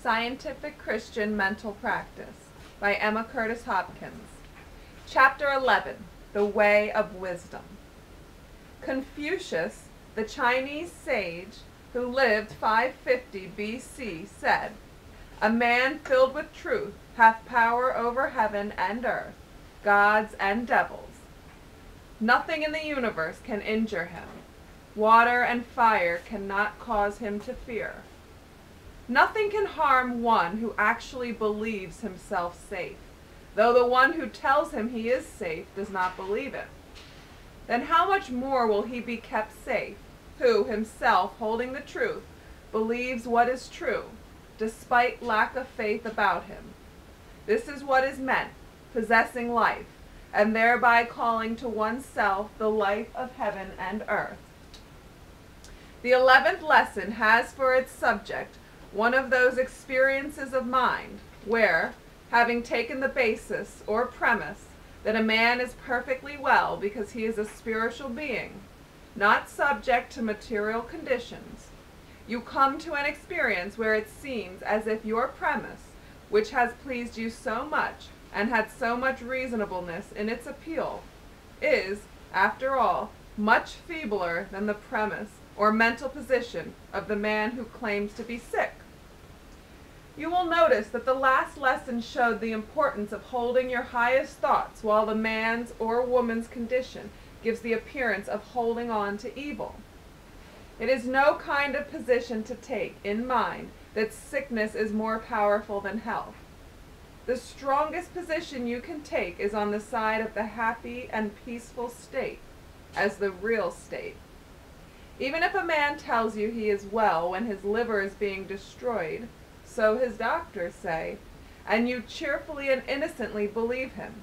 Scientific Christian Mental Practice by Emma Curtis Hopkins. Chapter 11, The Way of Wisdom. Confucius, the Chinese sage who lived 550 BC, said, "A man filled with truth hath power over heaven and earth, gods and devils. Nothing in the universe can injure him. Water and fire cannot cause him to fear. Nothing can harm one who actually believes himself safe, though the one who tells him he is safe does not believe it. Then how much more will he be kept safe, who, himself holding the truth, believes what is true, despite lack of faith about him? This is what is meant, possessing life, and thereby calling to oneself the life of heaven and earth." The 11th lesson has for its subject one of those experiences of mind where, having taken the basis or premise that a man is perfectly well because he is a spiritual being, not subject to material conditions, you come to an experience where it seems as if your premise, which has pleased you so much and had so much reasonableness in its appeal, is, after all, much feebler than the premise or mental position of the man who claims to be sick. You will notice that the last lesson showed the importance of holding your highest thoughts while the man's or woman's condition gives the appearance of holding on to evil. It is no kind of position to take in mind that sickness is more powerful than health. The strongest position you can take is on the side of the happy and peaceful state, as the real state. Even if a man tells you he is well when his liver is being destroyed, so his doctors say, and you cheerfully and innocently believe him,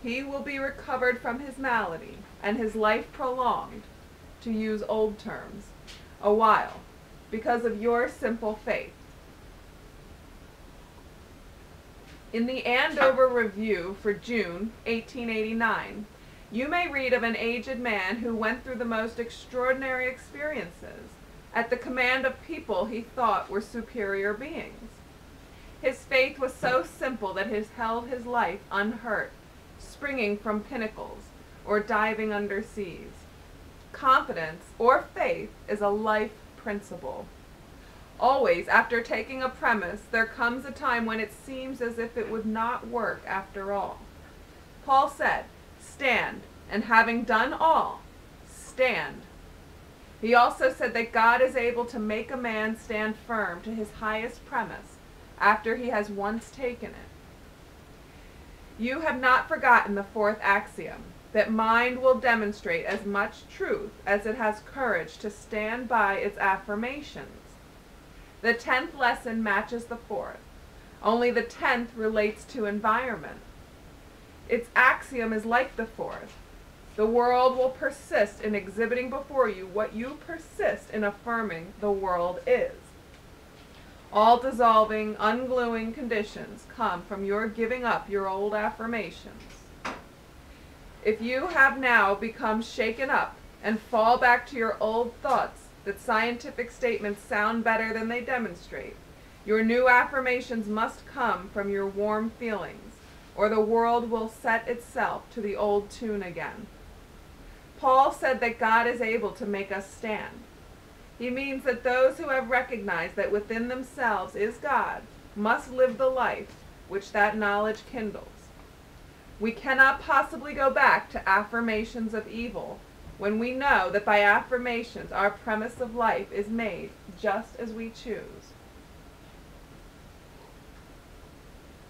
he will be recovered from his malady, and his life prolonged, to use old terms, a while, because of your simple faith. In the Andover Review for June 1889, you may read of an aged man who went through the most extraordinary experiences at the command of people he thought were superior beings. His faith was so simple that he held his life unhurt, springing from pinnacles or diving under seas. Confidence or faith is a life principle. Always, after taking a premise, there comes a time when it seems as if it would not work after all. Paul said, "Stand, and having done all, stand." He also said that God is able to make a man stand firm to his highest premise after he has once taken it. You have not forgotten the 4th axiom, that mind will demonstrate as much truth as it has courage to stand by its affirmations. The 10th lesson matches the 4th, only the 10th relates to environment. Its axiom is like the 4th. The world will persist in exhibiting before you what you persist in affirming the world is. All dissolving, ungluing conditions come from your giving up your old affirmations. If you have now become shaken up and fall back to your old thoughts that scientific statements sound better than they demonstrate, your new affirmations must come from your warm feelings, or the world will set itself to the old tune again. Paul said that God is able to make us stand. He means that those who have recognized that within themselves is God must live the life which that knowledge kindles. We cannot possibly go back to affirmations of evil when we know that by affirmations our premise of life is made just as we choose.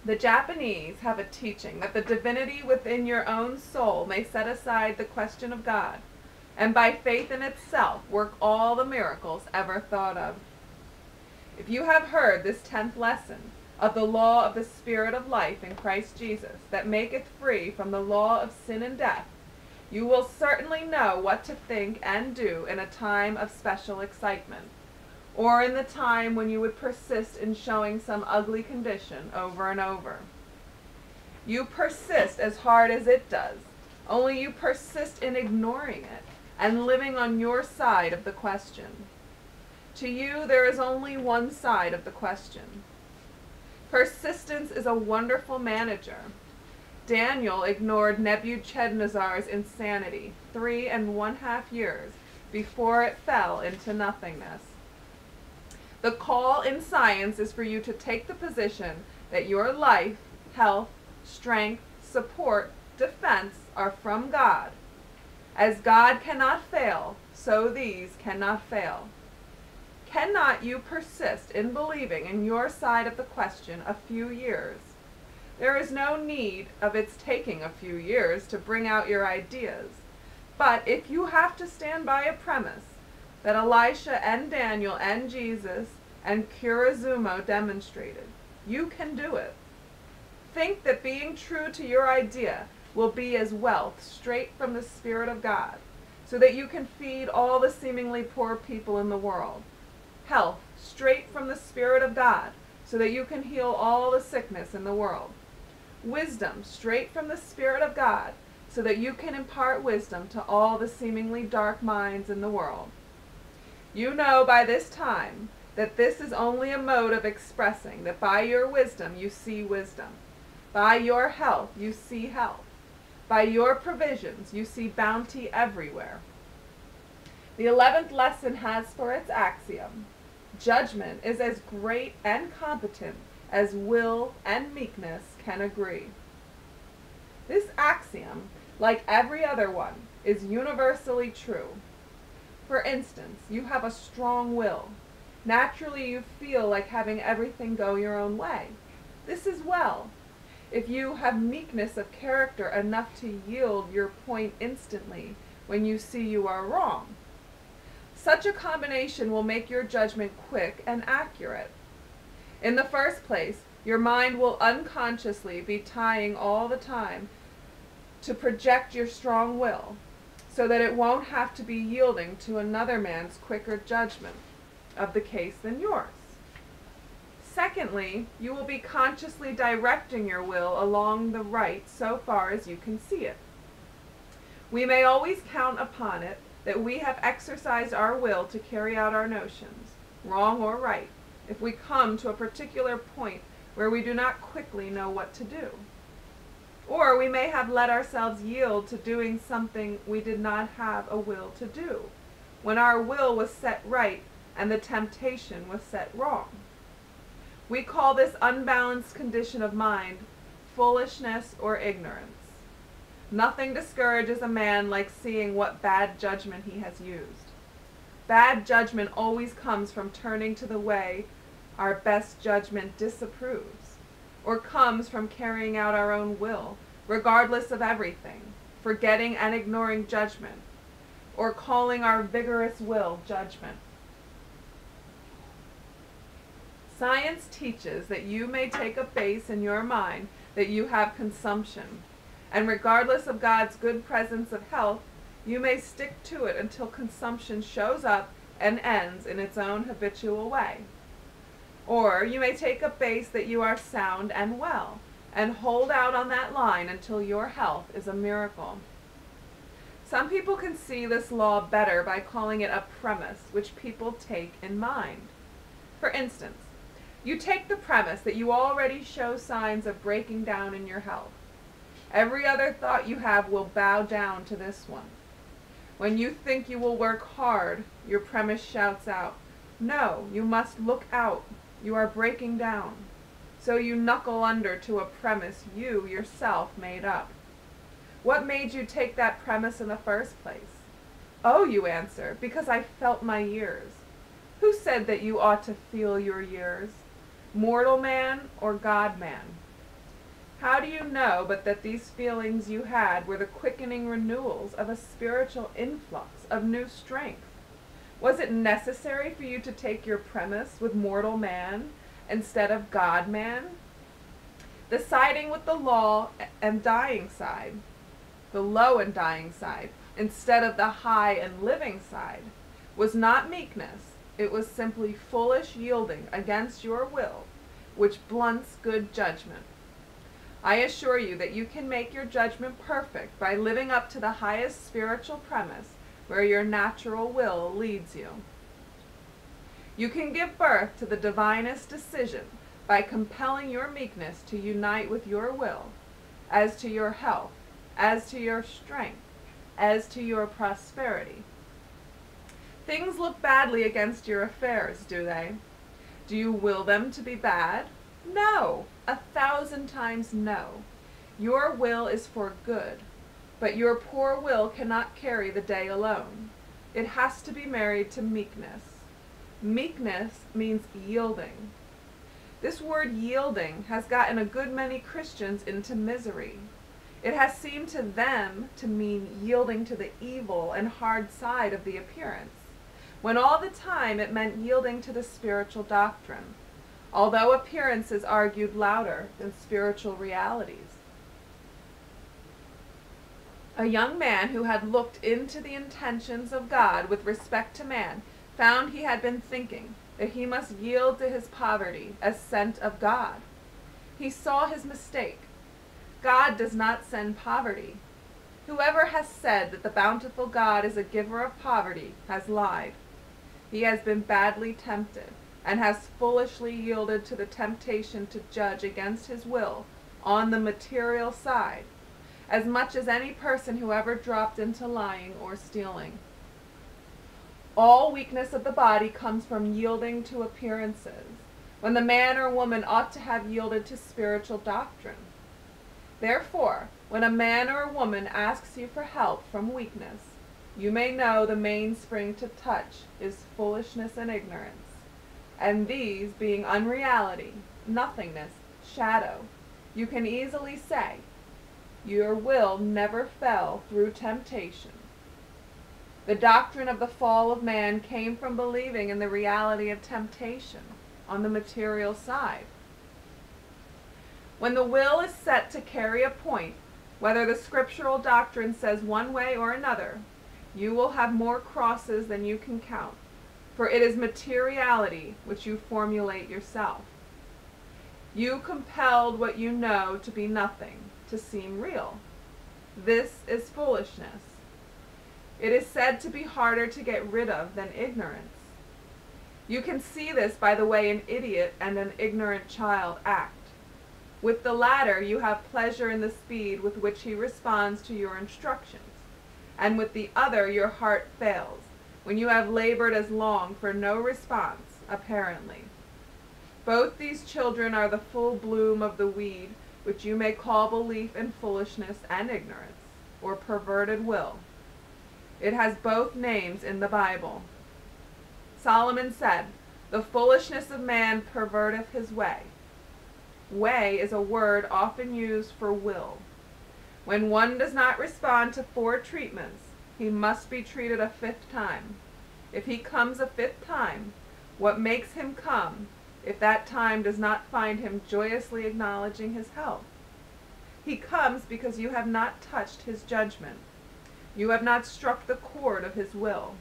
The Japanese have a teaching that the divinity within your own soul may set aside the question of God, and by faith in itself work all the miracles ever thought of. If you have heard this 10th lesson of the law of the Spirit of life in Christ Jesus that maketh free from the law of sin and death, you will certainly know what to think and do in a time of special excitement, or in the time when you would persist in showing some ugly condition over and over. You persist as hard as it does, only you persist in ignoring it and living on your side of the question. To you there is only one side of the question. Persistence is a wonderful manager. Daniel ignored Nebuchadnezzar's insanity 3.5 years before it fell into nothingness. The call in science is for you to take the position that your life, health, strength, support, defense are from God. As God cannot fail, so these cannot fail. Cannot you persist in believing in your side of the question a few years? There is no need of its taking a few years to bring out your ideas. But if you have to stand by a premise that Elisha and Daniel and Jesus and Kurazumo demonstrated, you can do it. Think that being true to your idea will be as wealth straight from the Spirit of God, so that you can feed all the seemingly poor people in the world. Health straight from the Spirit of God, so that you can heal all the sickness in the world. Wisdom straight from the Spirit of God, so that you can impart wisdom to all the seemingly dark minds in the world. You know by this time that this is only a mode of expressing that by your wisdom you see wisdom. By your health you see health. By your provisions you see bounty everywhere. The 11th lesson has for its axiom, judgment is as great and competent as will and meekness can agree. This axiom, like every other one, is universally true. For instance, you have a strong will. Naturally, you feel like having everything go your own way. This is well. If you have meekness of character enough to yield your point instantly when you see you are wrong, such a combination will make your judgment quick and accurate. In the first place, your mind will unconsciously be trying all the time to project your strong will, so that it won't have to be yielding to another man's quicker judgment of the case than yours. Secondly, you will be consciously directing your will along the right so far as you can see it. We may always count upon it that we have exercised our will to carry out our notions, wrong or right, if we come to a particular point where we do not quickly know what to do. Or we may have let ourselves yield to doing something we did not have a will to do, when our will was set right and the temptation was set wrong. We call this unbalanced condition of mind foolishness or ignorance. Nothing discourages a man like seeing what bad judgment he has used. Bad judgment always comes from turning to the way our best judgment disapproves, or comes from carrying out our own will, regardless of everything, forgetting and ignoring judgment, or calling our vigorous will judgment. Science teaches that you may take a base in your mind that you have consumption, and regardless of God's good presence of health, you may stick to it until consumption shows up and ends in its own habitual way. Or you may take a base that you are sound and well, and hold out on that line until your health is a miracle. Some people can see this law better by calling it a premise which people take in mind. For instance, you take the premise that you already show signs of breaking down in your health. Every other thought you have will bow down to this one. When you think you will work hard, your premise shouts out, "No, you must look out. You are breaking down." So you knuckle under to a premise you yourself made up. What made you take that premise in the first place? Oh, you answer, because I felt my years. Who said that you ought to feel your years? Mortal man or God man? How do you know but that these feelings you had were the quickening renewals of a spiritual influx of new strength? Was it necessary for you to take your premise with mortal man instead of God man? The siding with the law and dying side, the low and dying side, instead of the high and living side, was not meekness. It was simply foolish yielding against your will, which blunts good judgment. I assure you that you can make your judgment perfect by living up to the highest spiritual premise where your natural will leads you. You can give birth to the divinest decision by compelling your meekness to unite with your will, as to your health, as to your strength, as to your prosperity. Things look badly against your affairs, do they? Do you will them to be bad? No, 1,000 times no. Your will is for good, but your poor will cannot carry the day alone. It has to be married to meekness. Meekness means yielding. This word yielding has gotten a good many Christians into misery. It has seemed to them to mean yielding to the evil and hard side of the appearance, when all the time it meant yielding to the spiritual doctrine, although appearances argued louder than spiritual realities. A young man who had looked into the intentions of God with respect to man found he had been thinking that he must yield to his poverty as sent of God. He saw his mistake. God does not send poverty. Whoever has said that the bountiful God is a giver of poverty has lied. He has been badly tempted, and has foolishly yielded to the temptation to judge against his will on the material side, as much as any person who ever dropped into lying or stealing. All weakness of the body comes from yielding to appearances, when the man or woman ought to have yielded to spiritual doctrine. Therefore, when a man or a woman asks you for help from weakness, you may know the mainspring to touch is foolishness and ignorance, and these being unreality, nothingness, shadow, you can easily say, your will never fell through temptation. The doctrine of the fall of man came from believing in the reality of temptation on the material side. When the will is set to carry a point, whether the scriptural doctrine says one way or another, you will have more crosses than you can count, for it is materiality which you formulate yourself. You compelled what you know to be nothing to seem real. This is foolishness. It is said to be harder to get rid of than ignorance. You can see this by the way an idiot and an ignorant child act. With the latter, you have pleasure in the speed with which he responds to your instructions, and with the other your heart fails, when you have labored as long for no response, apparently. Both these children are the full bloom of the weed, which you may call belief in foolishness and ignorance, or perverted will. It has both names in the Bible. Solomon said, "The foolishness of man perverteth his way." Way is a word often used for will. When one does not respond to 4 treatments, he must be treated a 5th time. If he comes a 5th time, what makes him come, if that time does not find him joyously acknowledging his health? He comes because you have not touched his judgment. You have not struck the chord of his will.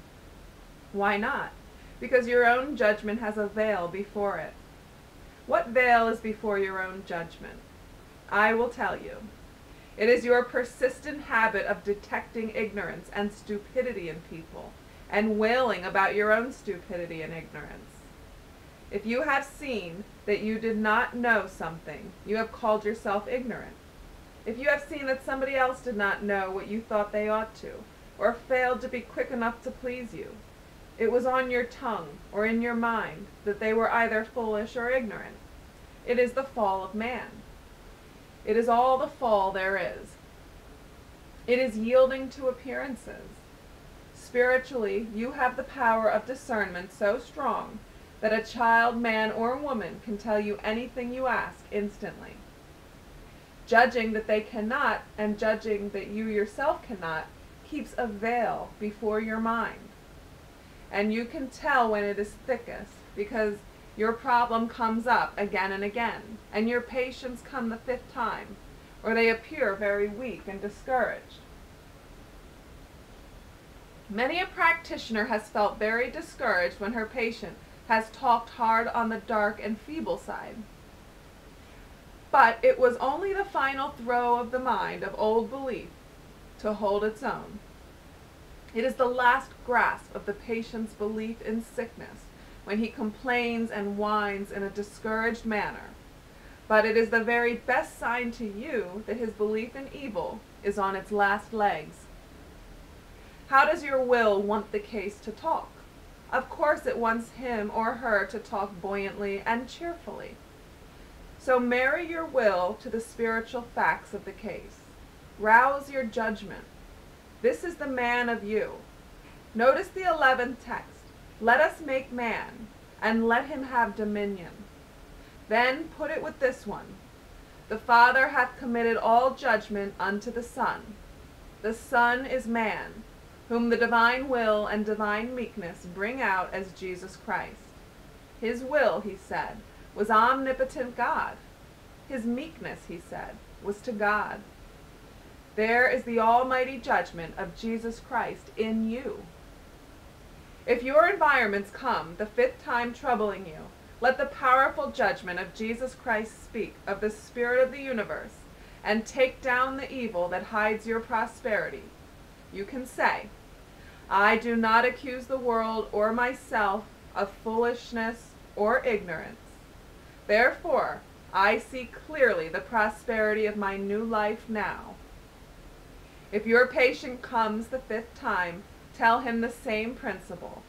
Why not? Because your own judgment has a veil before it. What veil is before your own judgment? I will tell you. It is your persistent habit of detecting ignorance and stupidity in people, and wailing about your own stupidity and ignorance. If you have seen that you did not know something, you have called yourself ignorant. If you have seen that somebody else did not know what you thought they ought to, or failed to be quick enough to please you, it was on your tongue or in your mind that they were either foolish or ignorant. It is the fall of man. It is all the fall there is. It is yielding to appearances. Spiritually, you have the power of discernment so strong that a child, man, or woman can tell you anything you ask instantly. Judging that they cannot, and judging that you yourself cannot, keeps a veil before your mind. And you can tell when it is thickest, because your problem comes up again and again, and your patients come the 5th time, or they appear very weak and discouraged. Many a practitioner has felt very discouraged when her patient has talked hard on the dark and feeble side. But it was only the final throw of the mind of old belief to hold its own. It is the last grasp of the patient's belief in sickness, when he complains and whines in a discouraged manner, But it is the very best sign to you that his belief in evil is on its last legs. How does your will want the case to talk? Of course it wants him or her to talk buoyantly and cheerfully. So marry your will to the spiritual facts of the case. Rouse your judgment. This is the man of you. Notice the 11th text. Let us make man, and let him have dominion. Then put it with this one. The Father hath committed all judgment unto the Son. The Son is man, whom the divine will and divine meekness bring out as Jesus Christ. His will, he said, was omnipotent God. His meekness, he said, was to God. There is the almighty judgment of Jesus Christ in you. If your environments come the 5th time troubling you, let the powerful judgment of Jesus Christ speak of the Spirit of the universe and take down the evil that hides your prosperity. You can say, I do not accuse the world or myself of foolishness or ignorance. Therefore, I see clearly the prosperity of my new life now. If your patient comes the 5th time, tell him the same principle.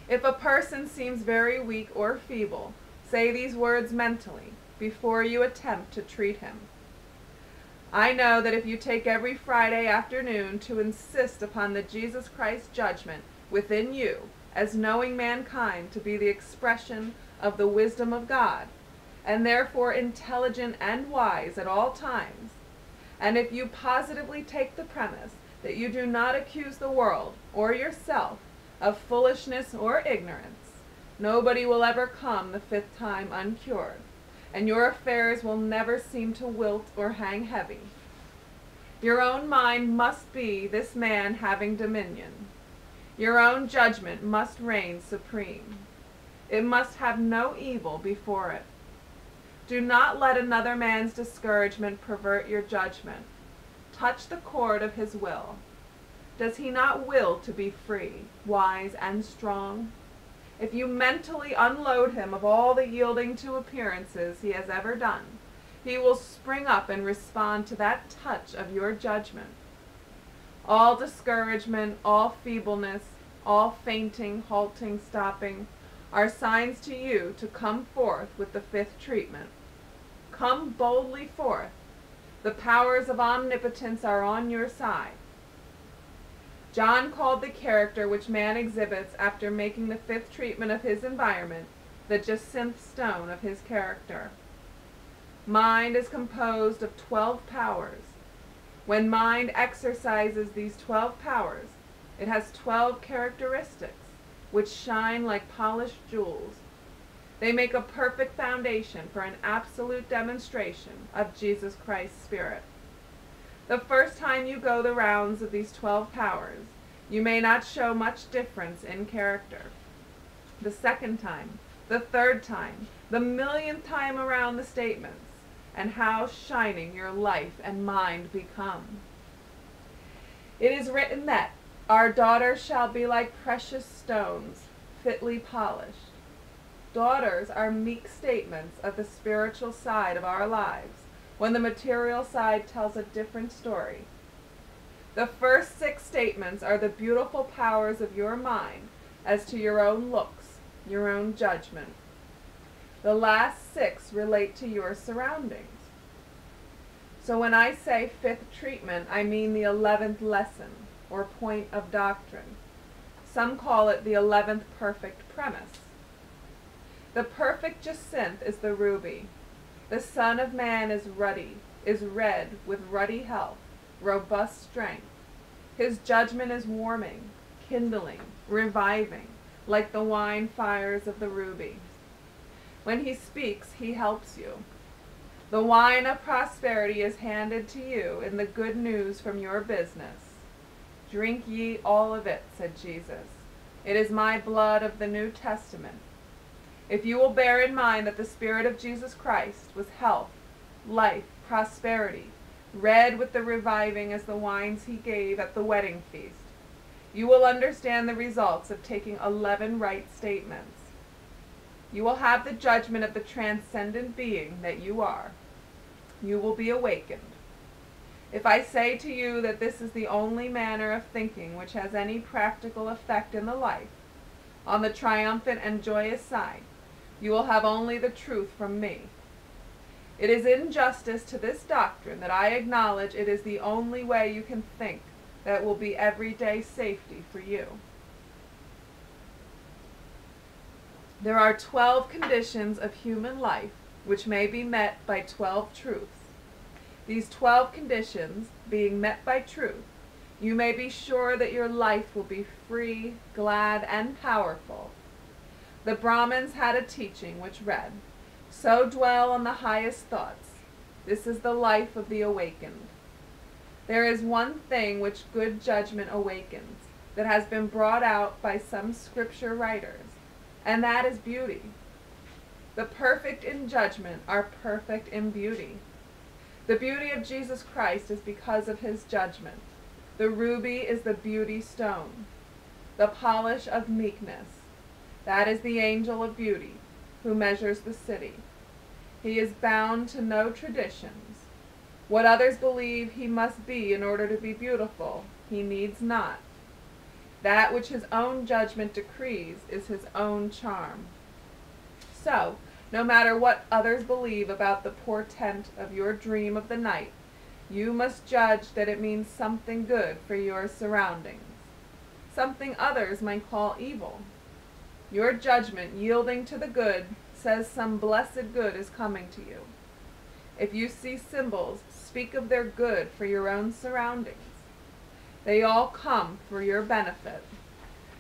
If a person seems very weak or feeble, say these words mentally before you attempt to treat him. I know that if you take every Friday afternoon to insist upon the Jesus Christ judgment within you as knowing mankind to be the expression of the wisdom of God, and therefore intelligent and wise at all times, and if you positively take the premise that you do not accuse the world or yourself of foolishness or ignorance, nobody will ever come the 5th time uncured, and your affairs will never seem to wilt or hang heavy. Your own mind must be this man having dominion. Your own judgment must reign supreme. It must have no evil before it. Do not let another man's discouragement pervert your judgment. Touch the chord of his will. Does he not will to be free, wise, and strong? If you mentally unload him of all the yielding to appearances he has ever done, he will spring up and respond to that touch of your judgment. All discouragement, all feebleness, all fainting, halting, stopping, are signs to you to come forth with the 5th treatment. Come boldly forth. The powers of omnipotence are on your side. John called the character which man exhibits after making the 5th treatment of his environment the jacinth stone of his character. Mind is composed of 12 powers. When mind exercises these 12 powers, it has 12 characteristics which shine like polished jewels. They make a perfect foundation for an absolute demonstration of Jesus Christ's Spirit. The first time you go the rounds of these 12 powers, you may not show much difference in character. The second time, the third time, the millionth time around the statements, and how shining your life and mind become. It is written that our daughters shall be like precious stones, fitly polished. Daughters are meek statements of the spiritual side of our lives, when the material side tells a different story. The first 6 statements are the beautiful powers of your mind as to your own looks, your own judgment. The last 6 relate to your surroundings. So when I say 5th treatment, I mean the 11th lesson, or point of doctrine. Some call it the 11th perfect premise. The perfect jacinth is the ruby. The Son of Man is ruddy, is red with ruddy health, robust strength. His judgment is warming, kindling, reviving, like the wine fires of the ruby. When he speaks, he helps you. The wine of prosperity is handed to you in the good news from your business. Drink ye all of it, said Jesus. It is my blood of the New Testament. If you will bear in mind that the Spirit of Jesus Christ was health, life, prosperity, red with the reviving as the wines he gave at the wedding feast, you will understand the results of taking 11 right statements. You will have the judgment of the transcendent being that you are. You will be awakened. If I say to you that this is the only manner of thinking which has any practical effect in the life, on the triumphant and joyous side, you will have only the truth from me. It is injustice to this doctrine that I acknowledge it is the only way you can think that will be everyday safety for you. There are 12 conditions of human life which may be met by 12 truths. These 12 conditions being met by truth, you may be sure that your life will be free, glad, and powerful. The Brahmins had a teaching which read, "So dwell on the highest thoughts. This is the life of the awakened." There is one thing which good judgment awakens, that has been brought out by some scripture writers, and that is beauty. The perfect in judgment are perfect in beauty. The beauty of Jesus Christ is because of his judgment. The ruby is the beauty stone. The polish of meekness, that is the angel of beauty, who measures the city. He is bound to no traditions. What others believe he must be in order to be beautiful, he needs not. That which his own judgment decrees is his own charm. So, no matter what others believe about the portent of your dream of the night, you must judge that it means something good for your surroundings, something others might call evil. Your judgment, yielding to the good, says some blessed good is coming to you. If you see symbols, speak of their good for your own surroundings. They all come for your benefit.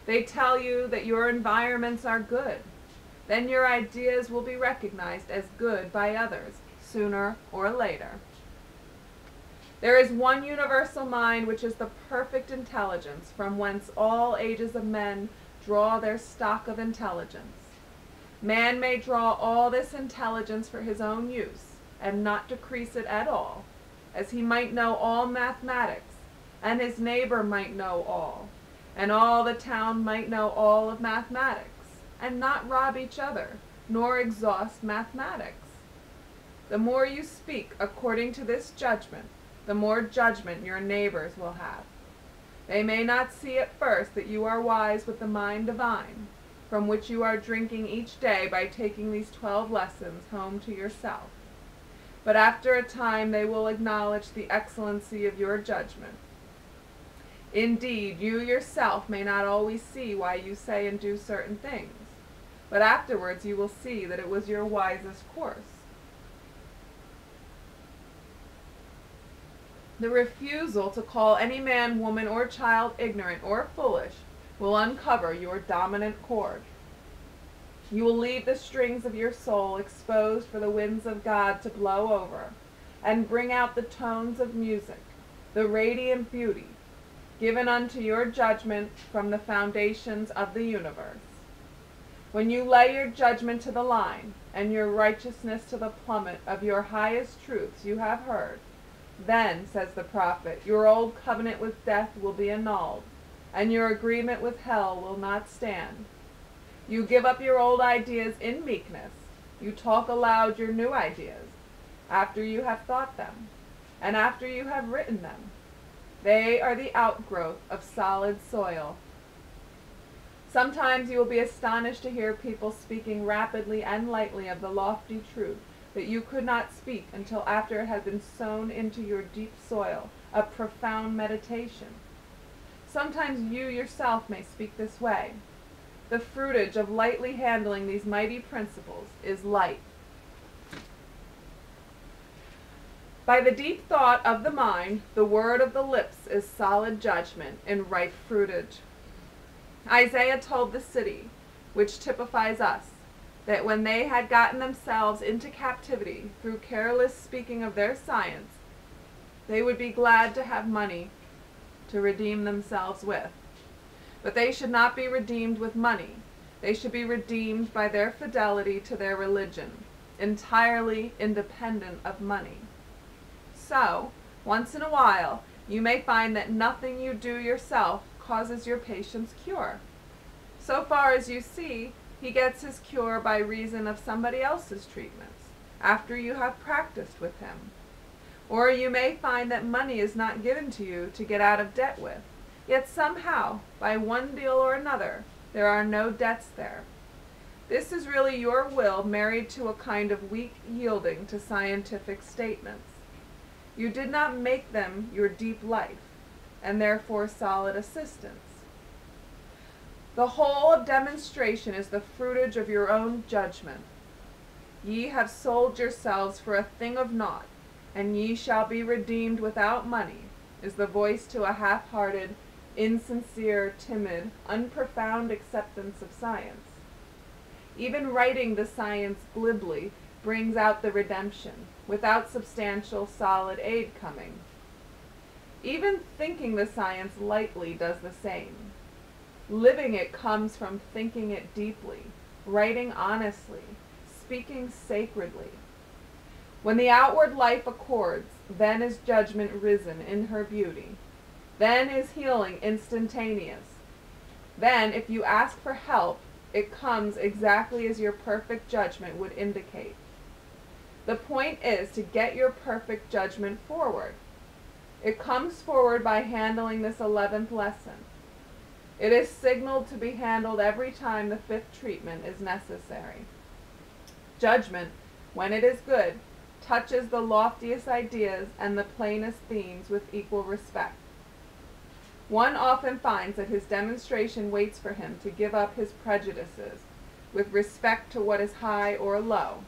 They tell you that your environments are good. Then your ideas will be recognized as good by others, sooner or later. There is one universal mind which is the perfect intelligence, from whence all ages of men draw their stock of intelligence. Man may draw all this intelligence for his own use, and not decrease it at all, as he might know all mathematics, and his neighbor might know all, and all the town might know all of mathematics, and not rob each other, nor exhaust mathematics. The more you speak according to this judgment, the more judgment your neighbors will have. They may not see at first that you are wise with the mind divine, from which you are drinking each day by taking these 12 lessons home to yourself. But after a time they will acknowledge the excellency of your judgment. Indeed, you yourself may not always see why you say and do certain things, but afterwards you will see that it was your wisest course. The refusal to call any man, woman, or child ignorant or foolish will uncover your dominant chord. You will leave the strings of your soul exposed for the winds of God to blow over, and bring out the tones of music, the radiant beauty, given unto your judgment from the foundations of the universe. When you lay your judgment to the line, and your righteousness to the plummet of your highest truths you have heard, then, says the prophet, your old covenant with death will be annulled, and your agreement with hell will not stand. You give up your old ideas in meekness. You talk aloud your new ideas, after you have thought them, and after you have written them. They are the outgrowth of solid soil. Sometimes you will be astonished to hear people speaking rapidly and lightly of the lofty truth that you could not speak until after it had been sown into your deep soil of profound meditation. Sometimes you yourself may speak this way. The fruitage of lightly handling these mighty principles is light. By the deep thought of the mind, the word of the lips is solid judgment in ripe fruitage. Isaiah told the city, which typifies us, that when they had gotten themselves into captivity through careless speaking of their science, they would be glad to have money to redeem themselves with. But they should not be redeemed with money. They should be redeemed by their fidelity to their religion, entirely independent of money. So, once in a while, you may find that nothing you do yourself causes your patient's cure. So far as you see, He gets his cure by reason of somebody else's treatments, after you have practiced with him. Or you may find that money is not given to you to get out of debt with, yet somehow, by one deal or another, there are no debts there. This is really your will married to a kind of weak yielding to scientific statements. You did not make them your deep life, and therefore solid assistance. The whole of demonstration is the fruitage of your own judgment. Ye have sold yourselves for a thing of naught, and ye shall be redeemed without money, is the voice to a half-hearted, insincere, timid, unprofound acceptance of science. Even writing the science glibly brings out the redemption, without substantial, solid aid coming. Even thinking the science lightly does the same. Living it comes from thinking it deeply, writing honestly, speaking sacredly. When the outward life accords, then is judgment risen in her beauty. Then is healing instantaneous. Then, if you ask for help, it comes exactly as your perfect judgment would indicate. The point is to get your perfect judgment forward. It comes forward by handling this 11th lesson. It is signaled to be handled every time the 5th treatment is necessary. Judgment, when it is good, touches the loftiest ideas and the plainest themes with equal respect. One often finds that his demonstration waits for him to give up his prejudices with respect to what is high or low.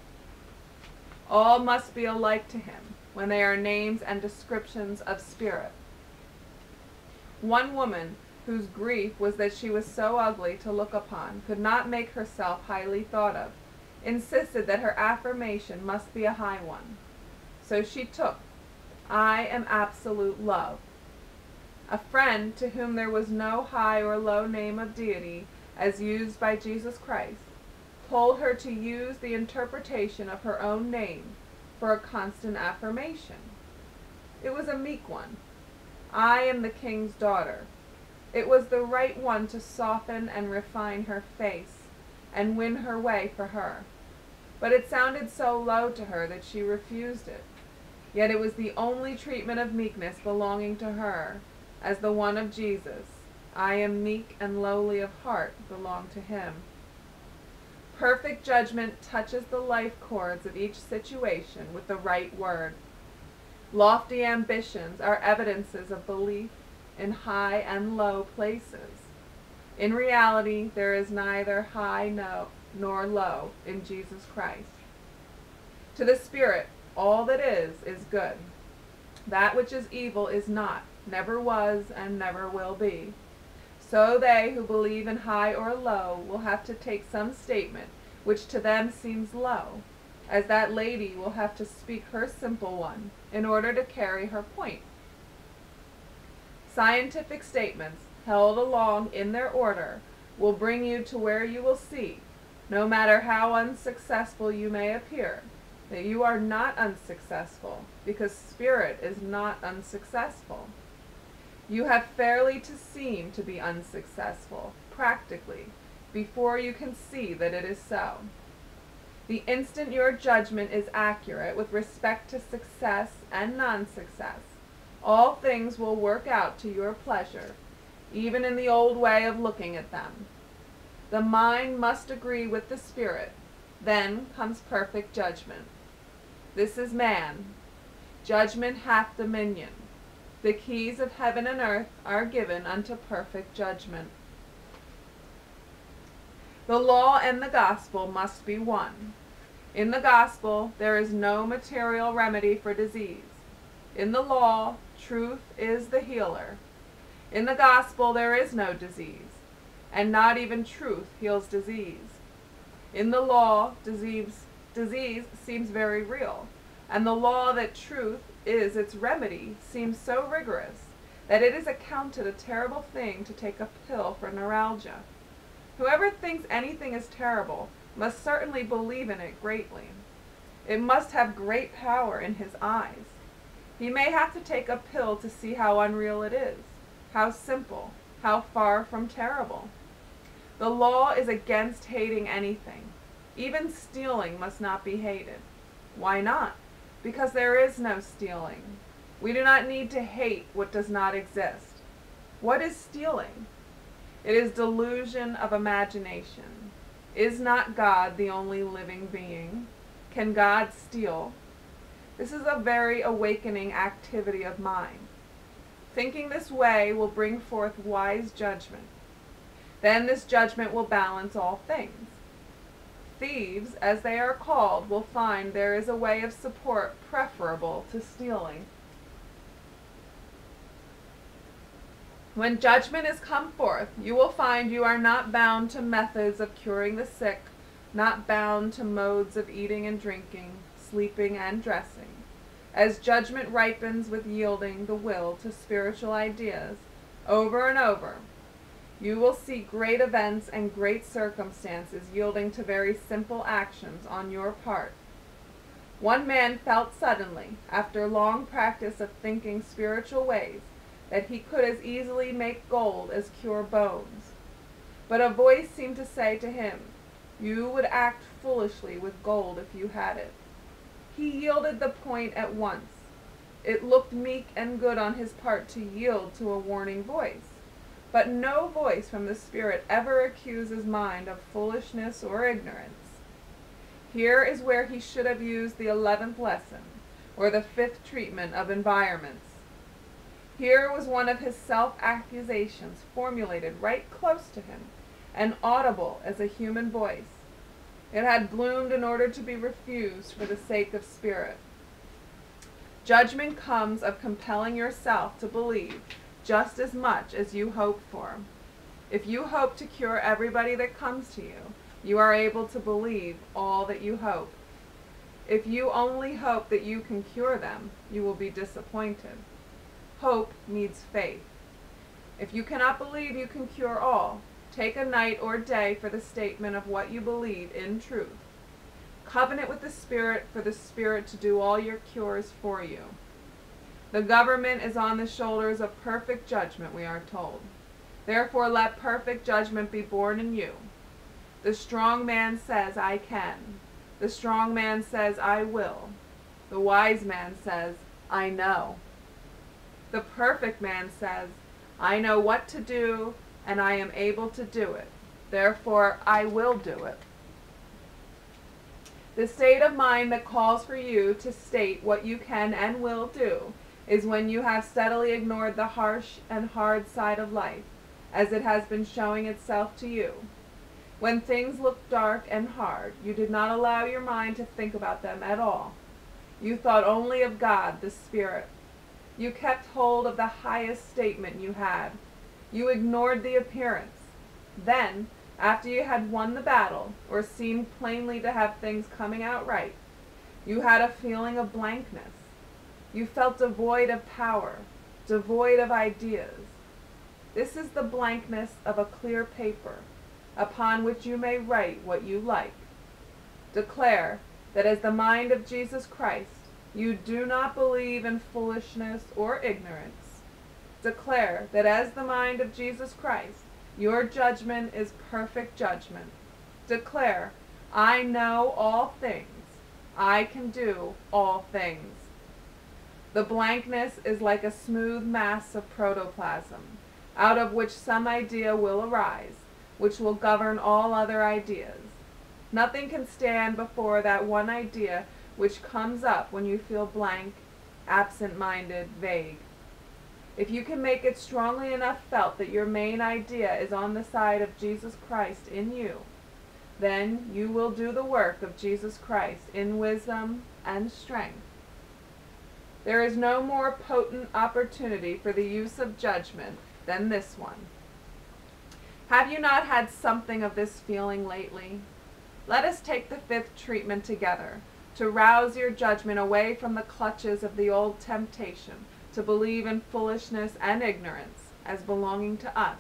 All must be alike to him when they are names and descriptions of spirit. One woman, whose grief was that she was so ugly to look upon, could not make herself highly thought of, insisted that her affirmation must be a high one. So she took, I am absolute love. A friend, to whom there was no high or low name of deity as used by Jesus Christ, told her to use the interpretation of her own name for a constant affirmation. It was a meek one. I am the king's daughter. It was the right one to soften and refine her face and win her way for her. But it sounded so low to her that she refused it. Yet it was the only treatment of meekness belonging to her, as the one of Jesus, I am meek and lowly of heart, belonged to him. Perfect judgment touches the life chords of each situation with the right word. Lofty ambitions are evidences of belief in high and low places. In reality, there is neither high nor low in Jesus Christ. To the Spirit, all that is good. That which is evil is not, never was, and never will be. So they who believe in high or low will have to take some statement which to them seems low, as that lady will have to speak her simple one in order to carry her point. Scientific statements, held along in their order, will bring you to where you will see, no matter how unsuccessful you may appear, that you are not unsuccessful, because spirit is not unsuccessful. You have fairly to seem to be unsuccessful, practically, before you can see that it is so. The instant your judgment is accurate with respect to success and non-success, all things will work out to your pleasure, even in the old way of looking at them. The mind must agree with the spirit, then comes perfect judgment. This is man. Judgment hath dominion. The keys of heaven and earth are given unto perfect judgment. The law and the gospel must be one. In the gospel, there is no material remedy for disease. In the law, truth is the healer. In the gospel, there is no disease, and not even truth heals disease. In the law, disease seems very real, and the law that truth is its remedy seems so rigorous that it is accounted a terrible thing to take a pill for neuralgia. Whoever thinks anything is terrible must certainly believe in it greatly. It must have great power in his eyes. He may have to take a pill to see how unreal it is, how simple, how far from terrible. The law is against hating anything. Even stealing must not be hated. Why not? Because there is no stealing. We do not need to hate what does not exist. What is stealing? It is delusion of imagination. Is not God the only living being? Can God steal? This is a very awakening activity of mind. Thinking this way will bring forth wise judgment. Then this judgment will balance all things. Thieves, as they are called, will find there is a way of support preferable to stealing. When judgment is come forth, you will find you are not bound to methods of curing the sick, not bound to modes of eating and drinking, sleeping and dressing. As judgment ripens with yielding the will to spiritual ideas, over and over, you will see great events and great circumstances yielding to very simple actions on your part. One man felt suddenly, after long practice of thinking spiritual ways, that he could as easily make gold as cure bones. But a voice seemed to say to him, "You would act foolishly with gold if you had it." He yielded the point at once. It looked meek and good on his part to yield to a warning voice. But no voice from the Spirit ever accuses mind of foolishness or ignorance. Here is where he should have used the 11th lesson, or the 5th treatment of environments. Here was one of his self-accusations formulated right close to him, and audible as a human voice. It had bloomed in order to be refused for the sake of spirit. Judgment comes of compelling yourself to believe just as much as you hope for. If you hope to cure everybody that comes to you, you are able to believe all that you hope. If you only hope that you can cure them, you will be disappointed. Hope needs faith. If you cannot believe you can cure all, take a night or day for the statement of what you believe in truth. Covenant with the Spirit for the Spirit to do all your cures for you. The government is on the shoulders of perfect judgment, we are told. Therefore let perfect judgment be born in you. The strong man says, "I can." The strong man says, "I will." The wise man says, "I know." The perfect man says, "I know what to do, and I am able to do it. Therefore, I will do it." The state of mind that calls for you to state what you can and will do is when you have steadily ignored the harsh and hard side of life, as it has been showing itself to you. When things looked dark and hard, you did not allow your mind to think about them at all. You thought only of God, the Spirit. You kept hold of the highest statement you had. You ignored the appearance. Then, after you had won the battle, or seemed plainly to have things coming out right, you had a feeling of blankness. You felt devoid of power, devoid of ideas. This is the blankness of a clear paper, upon which you may write what you like. Declare that as the mind of Jesus Christ, you do not believe in foolishness or ignorance. Declare that as the mind of Jesus Christ, your judgment is perfect judgment. Declare, "I know all things. I can do all things." The blankness is like a smooth mass of protoplasm, out of which some idea will arise, which will govern all other ideas. Nothing can stand before that one idea which comes up when you feel blank, absent-minded, vague. If you can make it strongly enough felt that your main idea is on the side of Jesus Christ in you, then you will do the work of Jesus Christ in wisdom and strength. There is no more potent opportunity for the use of judgment than this one. Have you not had something of this feeling lately? Let us take the 5th treatment together, to rouse your judgment away from the clutches of the old temptation to believe in foolishness and ignorance as belonging to us.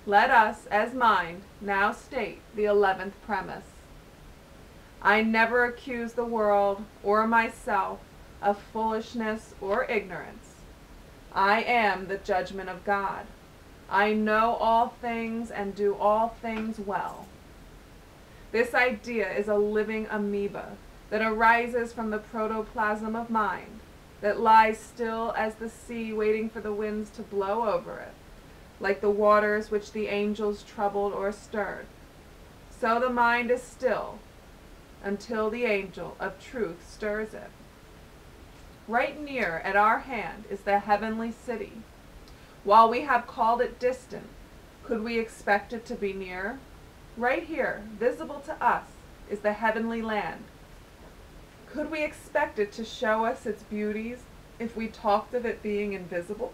Let us, as mind, now state the 11th premise. I never accuse the world or myself of foolishness or ignorance. I am the judgment of God. I know all things and do all things well. This idea is a living amoeba that arises from the protoplasm of mind, that lies still as the sea waiting for the winds to blow over it, like the waters which the angels troubled or stirred. So the mind is still until the angel of truth stirs it. Right near at our hand is the heavenly city. While we have called it distant, could we expect it to be near? Right here, visible to us, is the heavenly land. Could we expect it to show us its beauties if we talked of it being invisible?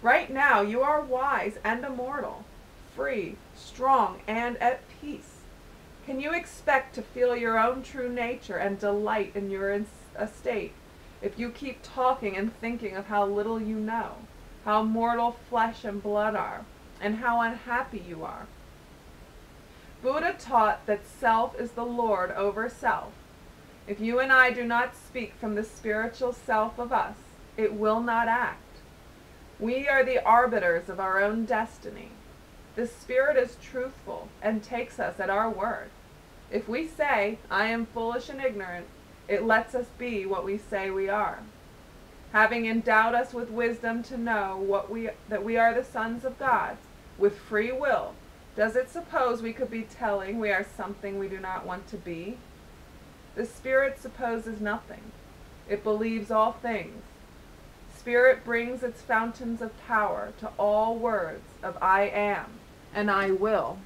Right now you are wise and immortal, free, strong, and at peace. Can you expect to feel your own true nature and delight in your estate if you keep talking and thinking of how little you know, how mortal flesh and blood are, and how unhappy you are? Buddha taught that self is the Lord over self. If you and I do not speak from the spiritual self of us, it will not act. We are the arbiters of our own destiny. The Spirit is truthful and takes us at our word. If we say, I am foolish and ignorant, it lets us be what we say we are. Having endowed us with wisdom to know that we are the sons of God, with free will, does it suppose we could be telling we are something we do not want to be? The Spirit supposes nothing. It believes all things. Spirit brings its fountains of power to all words of I am and I will.